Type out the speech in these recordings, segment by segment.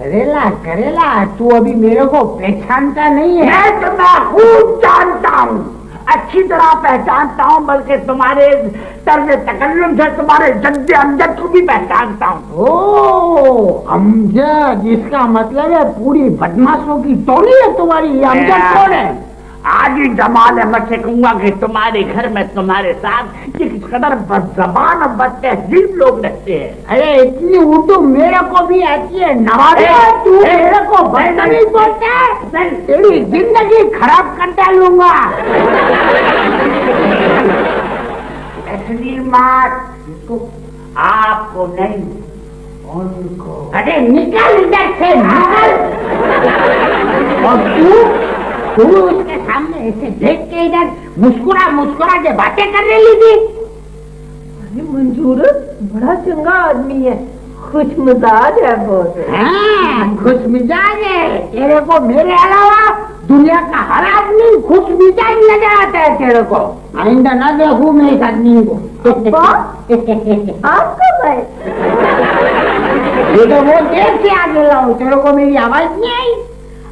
करेला करेला, तू अभी मेरे को पहचानता नहीं है। मैं तुम्हें खूब जानता हूँ, अच्छी तरह पहचानता हूँ, बल्कि तुम्हारे तर्ज तकल्लुम से तुम्हारे जद्दे अमजद को भी पहचानता हूँ। ओ अमजद, इसका मतलब है पूरी बदमाशों की टोली है तुम्हारी। ये अमजद कौन है? आज ही जमाल अहमद से कहूंगा कि तुम्हारे घर में तुम्हारे साथ ये किस कदर बदज़बान और बदतहजीब लोग रहते हैं। अरे इतनी उर्दू मेरे को भी आती है नवाब, तू मेरे को बदतमीज बोलता है, तेरी जिंदगी खराब कर डालूंगा। तस्लीमात आपको नहीं, उनको। अरे निकल इधर से, निकल। और तू उसके सामने ऐसे देख के इधर मुस्कुरा मुस्कुरा के बातें कर रही थी। अरे मंजूर बड़ा चंगा आदमी है, खुश मिजाज है बहुत। हाँ, खुश मिजाज है। तेरे को मेरे अलावा दुनिया का हर आदमी खुश मिजाज नजर आता है तेरे को। आइंदा ना देखूं मैं इस आदमी को। आप कब आए? ये तो वो देर से आ गया हूँ, तेरे को मेरी आवाज नहीं आई?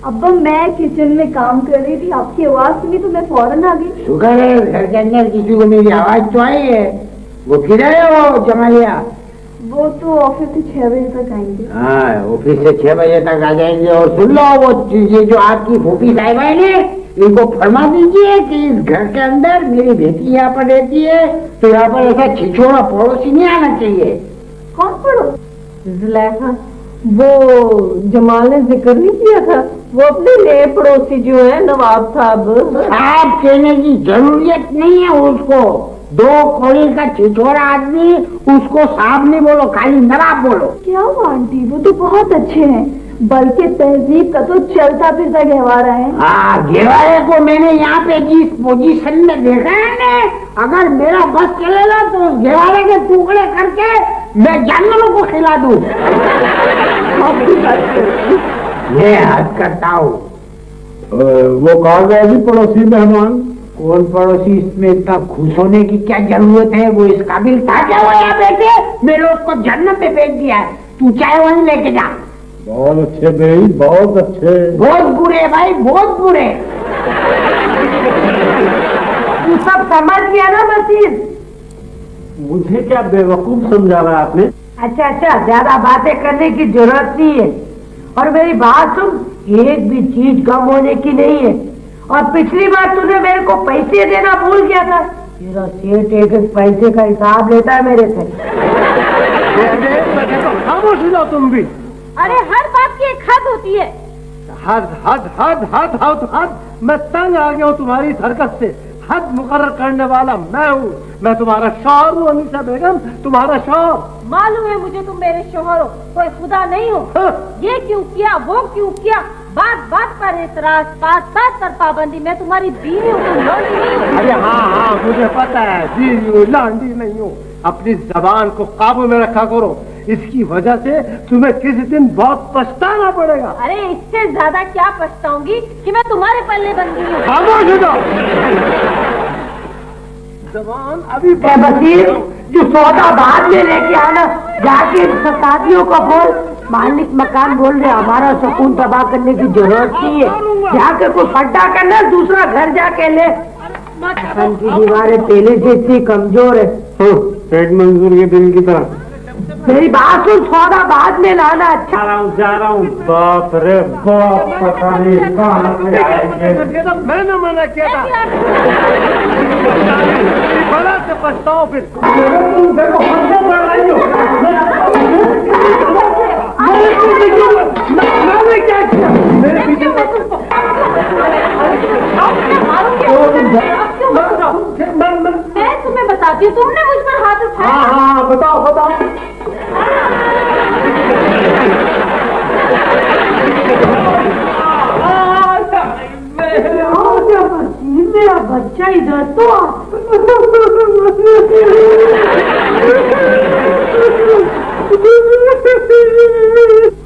अब्बा मैं किचन में काम कर रही थी, आपकी आवाज सुनी तो मैं फौरन आ गई। शुक्र है घर के अंदर किसी को मेरी आवाज तो आई है। वो किधर है वो जमालिया? वो तो ऑफिस से 6 बजे तक आएंगे। हाँ, ऑफिस से 6 बजे तक आ जाएंगे। और सुन लो, वो चीजें जो आपकी फूफी साहिबा है, इनको फरमा दीजिए कि इस घर के अंदर मेरी बेटी यहाँ पर रहती है, तो यहाँ पर ऐसा छिछोड़ा पड़ोसी नहीं आना चाहिए। कौन पड़ोसी? जुलेखा, वो जमाल ने जिक्र नहीं किया था, वो अपने नए पड़ोसी जो है नवाब साहब। साहब कहने की जरूरत नहीं है उसको। 2 कौड़ी का छिछोड़ा आदमी, उसको साहब नहीं बोलो, खाली नवाब बोलो। क्या हुआ आंटी, वो तो बहुत अच्छे हैं, बल्कि तहजीब का तो चलता फिरता गहवारा है। हाँ, गहवारे को मैंने यहाँ पे जिस पोजीशन में देखा है ना, अगर मेरा बस चलेगा तो उस गहवारे के टुकड़े करके मैं जानवरों को खिला दूं। मैं हद करता हूँ। वो कहा गया जी पड़ोसी मेहमान। कौन पड़ोसी? इसमें इतना खुश होने की क्या जरूरत है? वो इस काबिल था क्या वो यहाँ बैठे? मैंने उसको जन्नत पे भेज दिया है, तू चाहे वहीं लेके जा। बहुत अच्छे भाई, बहुत अच्छे। बहुत बुरे भाई, बहुत बुरे। तू सब समझ गया ना मसीह? मुझे क्या बेवकूफ समझा रहा है आपने? अच्छा, ज्यादा बातें करने की जरूरत नहीं है। और मेरी बात सुन, एक भी चीज कम होने की नहीं है। और पिछली बार तूने मेरे को पैसे देना भूल गया था, तेरा सेठ एक पैसे का हिसाब लेता है मेरे से। खामोश हो जाओ तुम भी। अरे हर बात की एक हद होती है। हद हद हद हद हद हद, मैं तंग आ गया हूँ तुम्हारी हरकत से। हद मुकर्रर करने वाला मैं हूँ, मैं तुम्हारा शौहर हूँ अनीसा बेगम, तुम्हारा शौहर। मालूम है मुझे तुम मेरे शौहर हो, कोई खुदा नहीं हो। ये क्यों किया, वो क्यों किया, बात बात पर एतराज, बात बात पर पाबंदी। मैं तुम्हारी बीवी हूँ, तुम लौंडी नहीं हो। अरे हाँ, मुझे पता है, बीवी हूँ, लांडी नहीं हूँ। अपनी जबान को काबू में रखा करो, इसकी वजह से तुम्हें किसी दिन बहुत पछताना पड़ेगा। अरे इससे ज्यादा क्या पछताऊंगी कि मैं तुम्हारे पल्ले बन गई हूँ। खामोश हो जाओ। जबान अभी बसीर, जो सौदा बाद में लेके आना, जाके शादियों को बोल, मालिक मकान बोल रहे हमारा सुकून तबाह करने की जरूरत नहीं है, जाके कोई पट्टा करना, दूसरा घर जाके ले। मकान की दीवारें पहले से इतनी कमजोर है। पेट मंजूर के दिल की तरह। मेरी बात सुन, सौदा बाद में लाना। अच्छा जा रहा हूँ। बाप रे बाप, पता नहीं कहाँ से आएंगे। मैंने मना किया था। बड़ा से पछताओ फिर। मैंने क्या किया? मेरे पीछे मैं तुम्हें बताती हूँ, तुमने मुझ पर हाथ उठाया। हाँ, बताओ बताओ। मेरा बच्चा इधर तो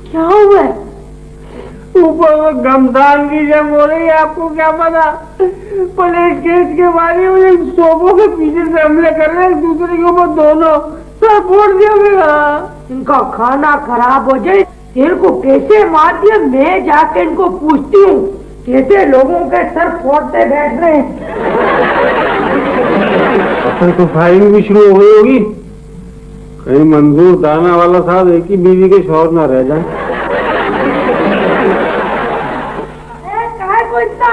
क्या हुआ है? ऊपर गमदान की जब हो रही है, आपको क्या पता? पुलिस केस के बारे में सोफों के पीछे से हमले कर रहे हैं एक दूसरे के ऊपर, दोनों सर फोड़ दिया मेरा। इनका खाना खराब हो जाए तेरे को कैसे माध्यम मैं जाके इनको पूछती हूँ कैसे लोगों के सर फोड़ते बैठ रहे हैं। अपन तो फायरिंग भी शुरू हो गई होगी। कहीं मंजूर दाना वाला साहब एक ही बीवी के शौहर ना रह जाए। काहे को इतना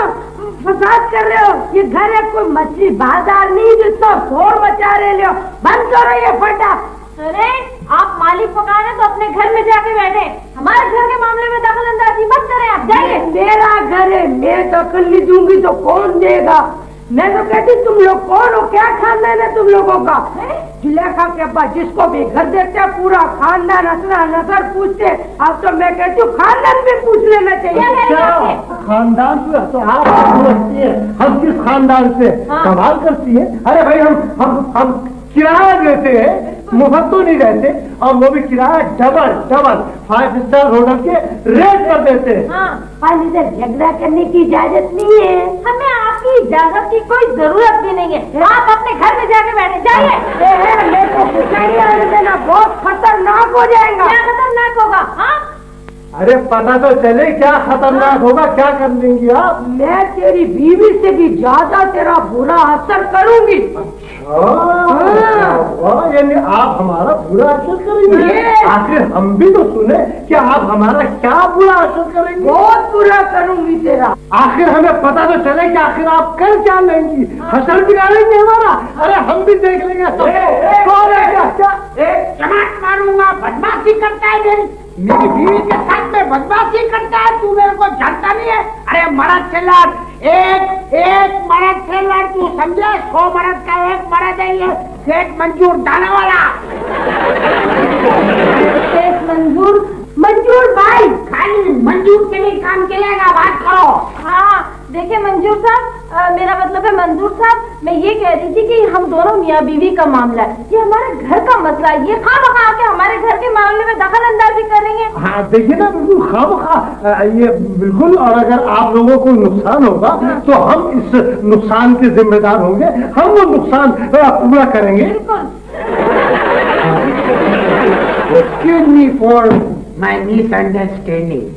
फसाद कर रहे हो? ये घर है कोई मछली बाजार नहीं जितना शोर मचा रहे हो। बंद करो ये फटा। अरे आप मालिक पकाए हैं तो अपने घर में जाके बैठे, हमारे घर के मामले में दखल अंदाजी मत करें। आप जाइए। मेरा घर है, मैं दखल नहीं दूंगी तो कौन देगा? मैं तो कहती तुम लोग कौन हो, क्या खानदान है तुम लोगों का? जुलेखा के अब्बा जिसको भी घर देखते हैं पूरा खानदान असरा नजर पूछते। अब तो मैं कहती हूँ खानदान भी पूछ लेना चाहिए। खानदान से तो आप पूछती है, हम किस खानदान से? कमाल करती है। अरे भाई हम किराया देते हैं, मुफ्त तो नहीं रहते, और वो भी किराया डबल 5 स्टार होटल के रेट पर देते हैं। और इधर झगड़ा करने की इजाजत नहीं है। हमें आपकी इजाजत की कोई जरूरत भी नहीं है। आप अपने घर में जाके बैठे, जाइए। मेरे को पिछाड़ी आने देना, बहुत खतरनाक हो जाएगा। क्या खतरनाक होगा? हाँ अरे पता तो चले क्या खतरनाक होगा, क्या कर देंगी आप? मैं तेरी बीवी से भी ज्यादा तेरा बुरा असर करूंगी। यानी आप हमारा बुरा असर करेंगे? आखिर हम भी तो सुने कि आप हमारा क्या बुरा असर करेंगे? बहुत बुरा करूंगी तेरा। आखिर हमें पता तो चले कि आखिर आप कर क्या लेंगी, फसल बिगाड़ेंगे हमारा? अरे हम भी देख लेंगे। कौन है क्या? चमाट मारूंगा, बदमाशी करता है मेरी बीवी के साथ में बदमाशी करता है। तू मेरे को जानता नहीं है? अरे मर्द सेलर, एक मर्द सेलर, तू समझे? 100 मर्द का एक मर्द है ये सेठ मंजूर दाना वाला। शेख मंजूर भाई खाली मंजूर के लिए काम चलेगा, बात करो। हाँ देखिए मंजूर साहब, मेरा मतलब है मंजूर साहब, मैं ये कह रही थी कि हम दोनों मियाँ बीवी का मामला है, ये हमारे घर का मसला है। ये खामखा आके हमारे घर के मामले में दखल अंदाजी करेंगे। हाँ देखिए ना, बिल्कुल खामखा ये बिल्कुल। और अगर आप लोगों को नुकसान होगा तो हम इस नुकसान के जिम्मेदार होंगे, हम वो नुकसान पूरा करेंगे। Excuse me for my misunderstanding.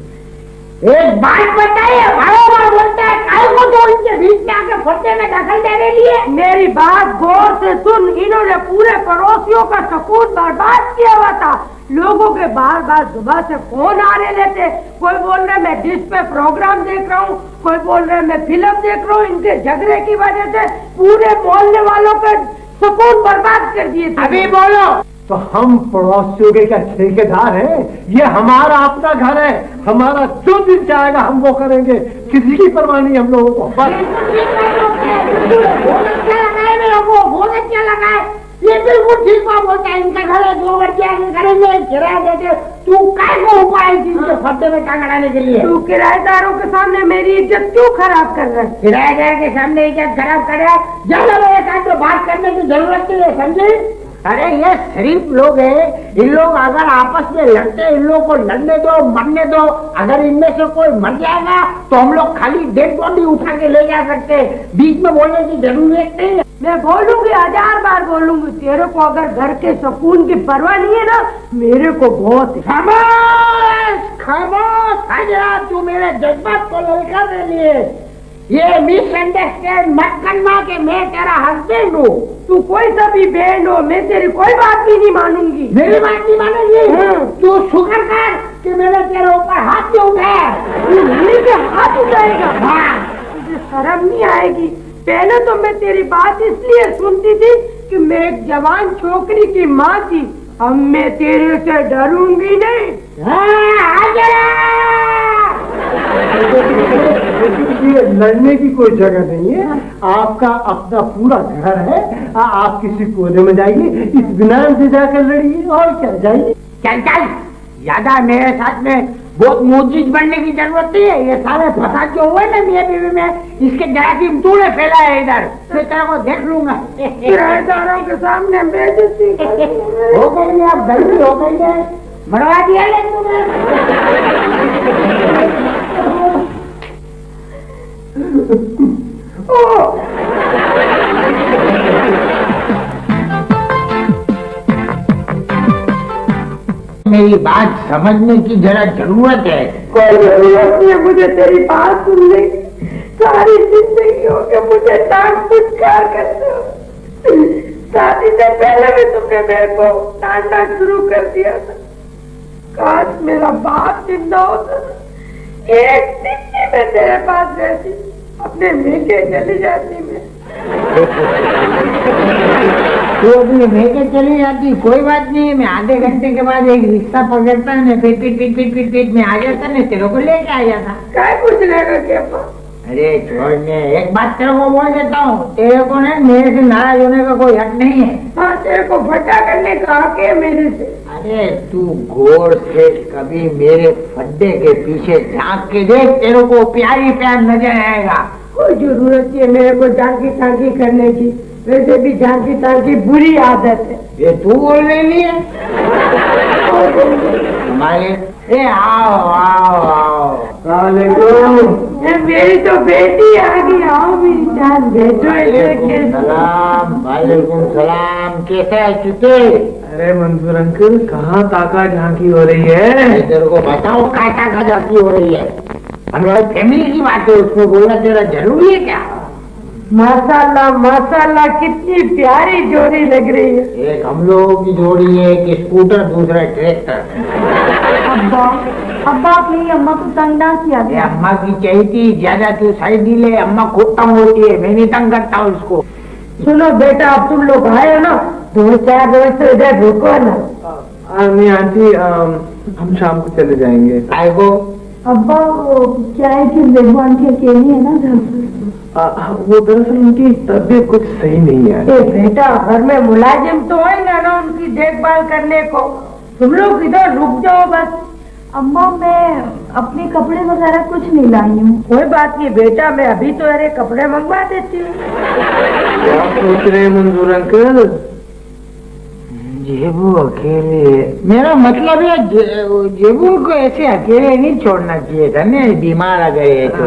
एक बात बताइए, बार बोलता है काय को तो इनके बीच में आके फटे में दखल देने लिए। मेरी बात गौर से सुन। इन्होंने पूरे पड़ोसियों का सुकून बर्बाद किया हुआ था। लोगों के बार सुबह से फोन आने लेते, कोई बोल रहा है मैं डिश पे प्रोग्राम देख रहा हूँ, कोई बोल रहा है मैं फिल्म देख रहा हूँ। इनके झगड़े की वजह से पूरे मोहल्ले वालों का सुकून बर्बाद कर दिए थे। अभी बोलो। तो हम पड़ोसियों के क्या ठेकेदार हैं? ये हमारा अपना घर है, हमारा जो दिन चाहेगा हम वो करेंगे, किसी की परवाह नहीं हम लोगों को। बस बहुत अच्छा लगा है, ये बिल्कुल ठीक बात बोलता है। इनका घर है, 2 बच्चे आगे करेंगे, किराया देते। तू काय को उपाय इनके फटे में टांग अड़ाने के लिए? तू किराएदारों के सामने मेरी इज्जत क्यों खराब कर रहा है? किराएदार के सामने इज्जत खराब कर रहा है? ज्यादा मेरे साथ तो बात करने की जरूरत नहीं है, समझे? अरे ये शरीफ लोग हैं, इन लोग अगर आपस में लड़ते, इन लोग को लड़ने दो, मरने दो। अगर इनमें से कोई मर जाएगा तो हम लोग खाली डेड बॉडी उठा के ले जा सकते हैं, बीच में बोलने की जरूरत नहीं है। मैं बोलूंगी, 1000 बार बोलूंगी। तेरे को अगर घर के सुकून की परवाह नहीं है ना, मेरे को बहुत है। खामोश हाजरा, तू मेरे जज्बात को ललकारने लिए ये मिसअंडरस्टैंड मत करना कि मैं तेरा हस्बैंड हूँ। तू कोई सा भी बैंड हो, मैं तेरी कोई बात भी नहीं मानूंगी। मेरी बात नहीं मानेगी? तू शुक्र कर कि मैंने तेरे ऊपर हाथ नहीं उठाया। मेरे हाथ उठाएगा? हाँ। तुझे शर्म नहीं आएगी? पहले तो मैं तेरी बात इसलिए सुनती थी कि मैं एक जवान छोकरी की माँ थी। अब मैं तेरे से डरूंगी नहीं। ये लड़ने की कोई जगह नहीं है, आपका अपना पूरा घर है। आप किसी कोने में जाइए, इत्मीनान से जाकर लड़िए, और क्या जाइए। चल चल, ज्यादा मेरे साथ में बहुत मोजिज बनने की जरूरत नहीं है। ये सारे फसाद जो हुए ना मियां बीवी में, इसके जरासीम तूने फैला है इधर, मैं तेरे को देख लूंगा। किराएदारों के सामने बेइज्जती हो गई है, अब गलती हो गई है, मरवा दिया ले तूने। मेरी बात समझने की जरा जरूरत है। कोई जरूरत नहीं है मुझे तेरी बात सुनने की। सारी जिंदगी हो गई मुझे डांट फुटकार करते हो। शादी से पहले भी तुमने मेरे को डांटना शुरू कर दिया था। काश मेरा बाप जिंदा होता, एक दिन में तेरे पास रहती, अपने मेके चली जाती मैं। तू अपने मेके चली जाती, कोई बात नहीं, मैं आधे घंटे के बाद एक रिक्शा पकड़ता है, फिर पीट में आ जाता ना, तेरे को लेके आ जाता। क्या कुछ लेगा क्या? अरे छोड़ने, एक बात तेरे को बोल देता हूँ, तेरे को ना मेरे से नाराज होने का कोई हक नहीं है। हाँ, तेरे को फटा करने का हक है मेरे से। अरे तू गौर से कभी मेरे फड्डे के पीछे झांक के देख, तेरे को प्यारी प्यार नजर आएगा। कोई जरूरत नहीं है मेरे को झांकी तांकी करने की, वैसे भी झांकी तांकी बुरी आदत है। ये तू बोल रही है हमारे। ए आओ आओ आओ। मेरी तो बेटी आ गई, आओ मेरी जान, बैठो। वालेकुम सलाम, कैसे है चुके? अरे मंजूर अंकल, कहाँ ताका झांकी हो रही है? तेरे को बताओ क्या ताका झांकी हो रही है? हमारी फैमिली की बात है, उसमें बोलना तेरा जरूरी है क्या? माशाल्लाह माशाल्लाह, कितनी प्यारी जोड़ी लग रही है। एक हम लोगों की जोड़ी है, एक स्कूटर, दूसरा ट्रैक्टर। अब्बा अब्बा, अपनी अम्मा को तंग ना किया ये अम्मा की चाहिए ज्यादा, तू साइड ही ले, अम्मा खुद तंग होती है, मैं नहीं तंग करता हूँ उसको। सुनो बेटा, अब तुम लोग आए हो ना, 2-4 रोज तो इधर रुको ना। नहीं आंटी, हम शाम को चले जाएंगे। आए को अब्बा, वो क्या है कि बेगवान की अकेली है ना घर पर। वो दरअसल उनकी तबीयत कुछ सही नहीं है। ए बेटा, घर में मुलाजिम तो होएगा ना उनकी देखभाल करने को, तुम लोग इधर रुक जाओ बस। अम्मा, मैं अपने कपड़े वगैरह कुछ नहीं लाई हूँ। कोई बात नहीं बेटा, मैं अभी तो अरे कपड़े मंगवा देती हूँ। क्या सोच रहे हैं मंजूर अंकल? जेबू अकेले, मेरा मतलब है जेबू को ऐसे अकेले नहीं छोड़ना चाहिए था ना, बीमार आ गए तो।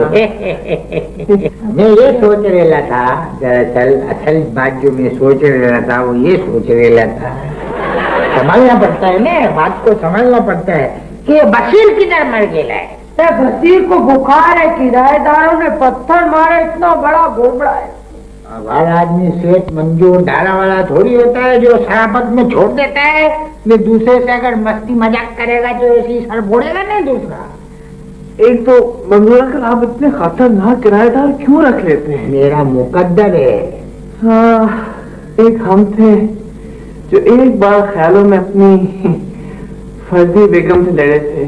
मैं ये सोच रहा था, दरअसल असल बात जो मैं सोच रहा था वो ये सोच रहा था, संभालना पड़ता है ना, बात को संभालना पड़ता है कि बशीर किधर मर गया है। बशीर को बुखार है, किराएदारों ने पत्थर मारे, इतना बड़ा घोबड़ा है। अब हर आदमी सेठ मंजूर डाला वाला थोड़ी होता है जो शराबत में छोड़ देता है। ये दूसरे से अगर मस्ती मजाक करेगा तो ऐसी सर फोड़ेगा नहीं दूसरा। एक तो मंजूर अंकल, आप इतने खतरनाक किराएदार क्यों रख लेते हैं? मेरा मुकद्दर है। हाँ, एक हम थे जो एक बार ख्यालों में अपनी फर्जी बेगम से लड़े थे।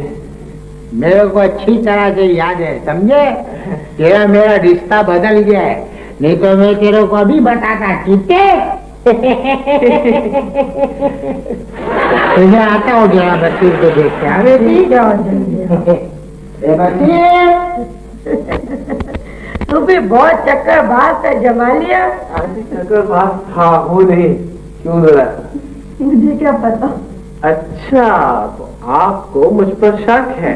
मेरे को अच्छी तरह से याद है, समझे? तेरा मेरा रिश्ता बदल गया है, नहीं तो मैं तेरे को अभी बताता, ठीक है? तुझे आता हो जरा बशीर को देखते। अरे ठीक है बशीर, तू भी बहुत चक्कर बात है, जमा लिया। चक्कर बात था वो नहीं, क्यों जरा? मुझे क्या पता। अच्छा, तो आपको मुझ पर शक है?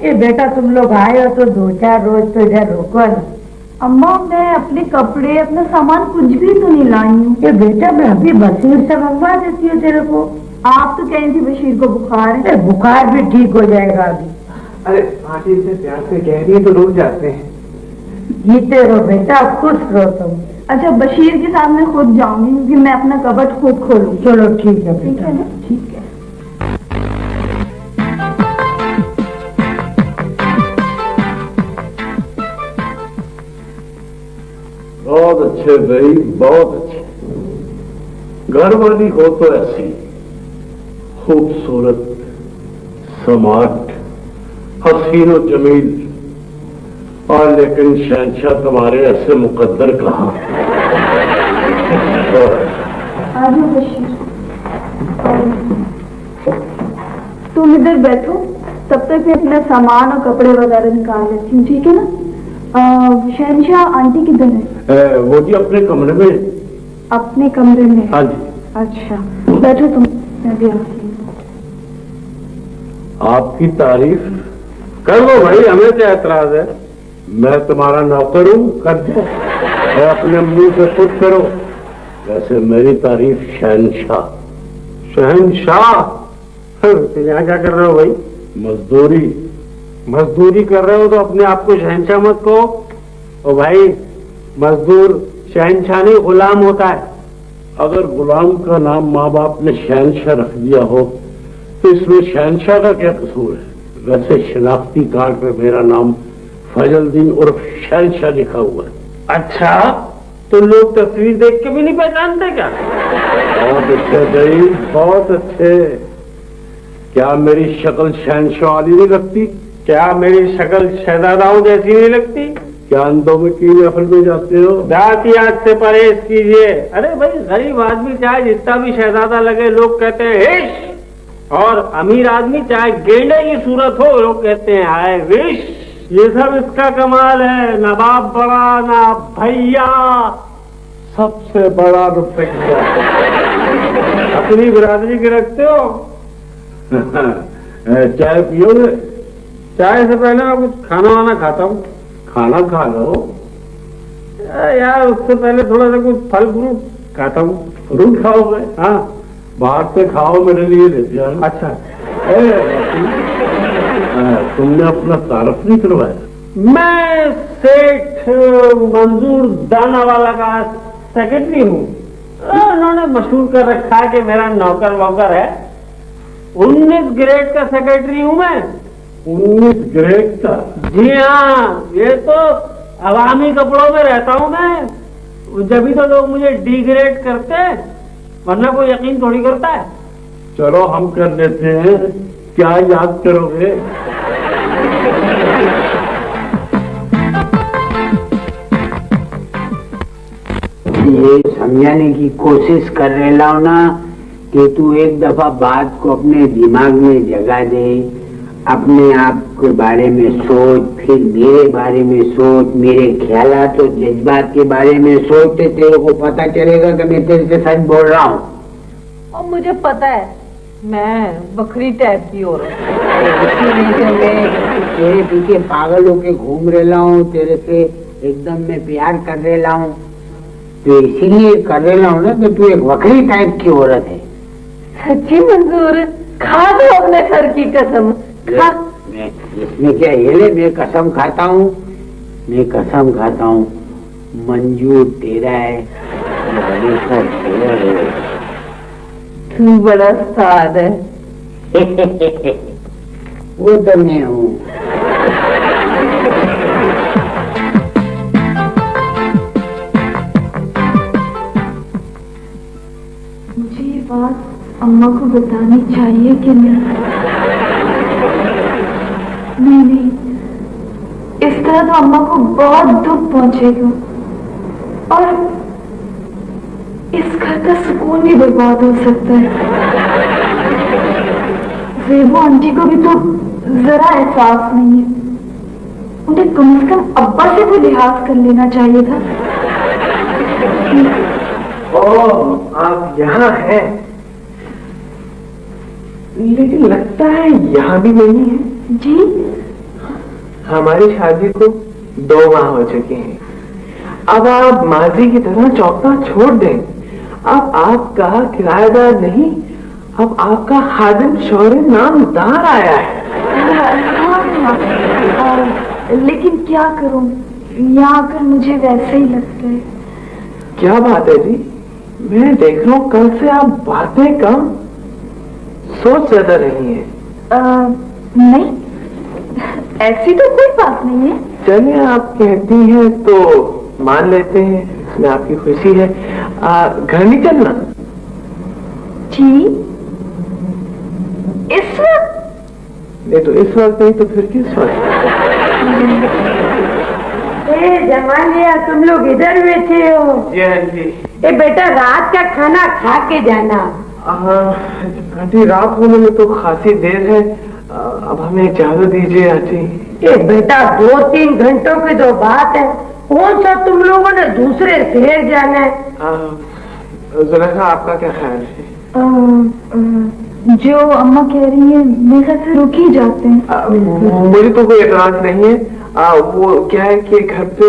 ये बेटा, तुम लोग आए हो तो 2-4 रोज तो इधर रुको ना। अम्मा, मैं अपने कपड़े, अपना सामान कुछ भी तो नहीं लाई हूँ। ये बेटा, मैं अभी बशीर से मंगवा देती हूँ तेरे को। आप तो कह रही थी बशीर को बुखार है। बुखार भी ठीक हो जाएगा अभी। अरे आंटी से प्यार से कह रही है तो रुक जाते हैं। जीते रहो बेटा, खुश रहो तुम। अच्छा, बशीर के साथ मैं खुद जाऊंगी क्योंकि मैं अपना कबट खुद खोलूँ। चलो ठीक है ठीक बेटा, है ना? ठीक है। बहुत अच्छे भाई, बहुत अच्छे। घर वाली हो तो ऐसी खूबसूरत, स्मार्ट, हसीन और जमील, और लेकिन शहंशाह तुम्हारे ऐसे मुकद्दर कहाँ? आ जाओ बशीर, तुम इधर बैठो, तब तक मैं अपना सामान और कपड़े वगैरह निकाल लेती हूँ, ठीक है ना? शहंशाह, आंटी किधर है? वो जी अपने कमरे में। अपने कमरे में? हाँ जी। अच्छा, बैठो तुम, मैं भी आती हूँ। आपकी तारीफ कर दो भाई, हमें क्या एतराज है? मैं तुम्हारा नौकर हूँ, कर दो, और अपने मुंह से खुद करो। वैसे मेरी तारीफ शहंशाह। शहंशाह? तो यहाँ क्या कर रहे हो भाई? मजदूरी। मजदूरी कर रहे हो तो अपने आप को शहंशाह मत कहो। ओ भाई, मजदूर शहंशाह नहीं गुलाम होता है। अगर गुलाम का नाम माँ बाप ने शहंशाह रख दिया हो तो इसमें शहंशाह का क्या कसूर है? वैसे शनाख्ती कार्ड पे मेरा नाम फजलुद्दीन उर्फ शहंशाह लिखा हुआ है। अच्छा, तो लोग तस्वीर देख के भी नहीं पहचानते क्या? बहुत अच्छे भाई, बहुत अच्छे। क्या मेरी शक्ल शहंशाह वाली नहीं लगती? क्या मेरी शक्ल शहजादाओं जैसी नहीं लगती? क्या अंधों में कीड़े अफल में जाते हो? जातियात से परहेज कीजिए। अरे भाई, गरीब आदमी चाहे जितना भी शहजादा लगे लोग कहते हैं हिश, और अमीर आदमी चाहे गेंडे की सूरत हो लोग कहते हैं हाय विश। ये सब इसका कमाल है। ना बाप बड़ा ना भैया, सबसे बड़ा रुपया। अपनी बिरादरी के रखते हो? चाय पियोगे? चाय से पहले मैं कुछ खाना वाना खाता हूँ। खाना खा लो यार, उससे पहले थोड़ा सा कुछ फल फ्रूट खाता हूँ। फ्रूट खाओगे? हाँ, बाहर से खाओ, मेरे लिए ले जाओ। अच्छा। तुमने अपना तारफ नहीं करवाया? मैं सेठ मंजूर दाना वाला का सेक्रेटरी हूँ। उन्होंने मशहूर कर रखा है कि मेरा नौकर वोकर है। 19 ग्रेड का सेक्रेटरी हूँ मैं। 19 ग्रेड का? जी हाँ, ये तो अवामी कपड़ों में रहता हूँ मैं। जब भी तो लोग मुझे डी ग्रेड करते हैं, वरना कोई यकीन थोड़ी करता है। चलो हम कर लेते हैं। क्या याद करोगे? ये समझाने की कोशिश कर रहे हो ना कि तू एक दफा बात को अपने दिमाग में जगा दे, अपने आप के बारे में सोच, फिर मेरे बारे में सोच, मेरे ख्यालात और जज्बात के बारे में सोच, तो तेरे को पता चलेगा कि मैं तेरे से सच बोल रहा हूँ। और मुझे पता है मैं बकरी टाइप की औरत हूँ। मैं तेरे पीछे पागल होके घूम रहा हूँ, तेरे से एकदम मैं प्यार कर रहा हूँ, तो इसीलिए कर रहा हूँ ना कि तू एक बकरी टाइप की औरत है। सच्ची मंजूर, खा दो अपने सर की कसम। खा। मैं इसमें क्या ये ले, मैं कसम खाता हूँ, मैं कसम खाता हूँ। मंजूर तेरा है, हमेशा तेरा है। तू बड़ा साद है। वो तो मैं हूँ। मुझे ये बात अम्मा को बतानी चाहिए कि नहीं? नहीं, इस तरह तो अम्मा को बहुत दुख पहुंचेगा और इस घर का सुकून भी बर्बाद हो सकता है। रेबू आंटी को भी तो जरा एहसास नहीं है। उन्हें कम से कम अब्बा से तो लिहाज कर लेना चाहिए था। ओह, आप यहाँ हैं, लेकिन लगता है यहाँ भी नहीं है। जी, हमारी शादी को 2 माह हो चुके हैं। अब आप माजी की तरह चौंकना छोड़ दें। अब आपका किराएदार नहीं, अब आपका खादिम शौहरे नामदार आया है। लेकिन क्या करूं, यहाँ आकर मुझे वैसे ही लगता है। क्या बात है जी? मैं देख रहा हूँ कल से आप बातें कम, सोच ज्यादा रही है। नहीं, ऐसी तो कोई बात नहीं है। चलिए, आप कहती हैं तो मान लेते हैं, इसमें आपकी खुशी है। घर नहीं चलना? जी, इस वक्त नहीं तो इस वक्त नहीं तो फिर किस वक्त? जमानिया, तुम लोग इधर बैठे हो? जी। ए बेटा, रात का खाना खा के जाना। आंटी, रात होने में तो खासी देर है, अब हमें इजाजत दीजिए आंटी। ए बेटा, 2-3 घंटों की तो बात है। कौन सा तुम लोगों ने दूसरे शहर जाना है? जुलेखा, आपका क्या ख्याल है? जो अम्मा कह रही है मेरे ख्याल से रुक ही जाते हैं। मुझे तो कोई एतराज नहीं है। वो क्या है कि घर पे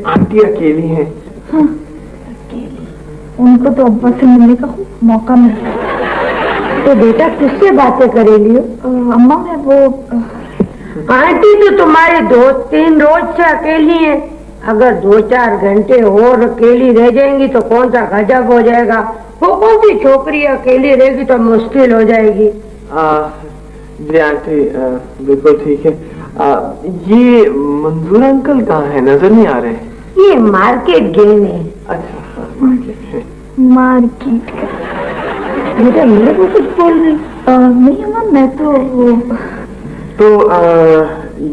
आंटी अकेली हैं। हाँ, उनको तो अब्बा से मिलने का मौका मिला। तो बेटा किससे बातें करेली हो? अम्मा मैं वो आंटी तो तुम्हारी 2-3 रोज से अकेली है। अगर 2-4 घंटे और अकेली रह जाएंगी तो कौन सा गजब हो जाएगा। वो कौन सी छोकरी अकेली रहेगी तो मुश्किल हो जाएगी। जी आंटी बिल्कुल ठीक है। ये मंजूर अंकल कहाँ है? नजर नहीं आ रहे। ये मार्केट गए हैं। अच्छा मार्केट है। मार्केट बेटा मेरे को कुछ बोल रही? नहीं अम्मा मैं तो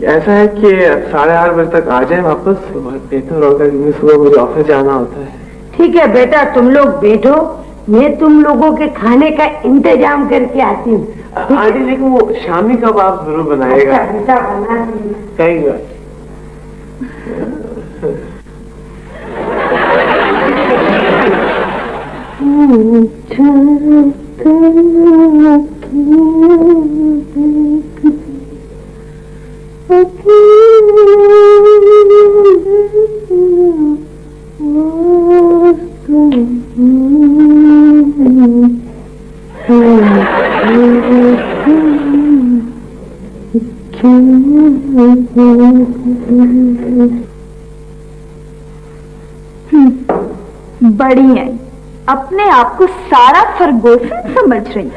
ऐसा है कि 8:30 बजे तक आ जाए वापस। बेहतर होगा क्योंकि सुबह मुझे ऑफिस जाना होता है। ठीक है बेटा तुम लोग बैठो, मैं तुम लोगों के खाने का इंतजाम करके आती हूँ। आंटी लेकिन वो शामी कबाब जरूर बनाएगा। अच्छा बेटा बना दी। सही बात। बड़ी है, अपने आप को सारा फरगोसन समझ रही।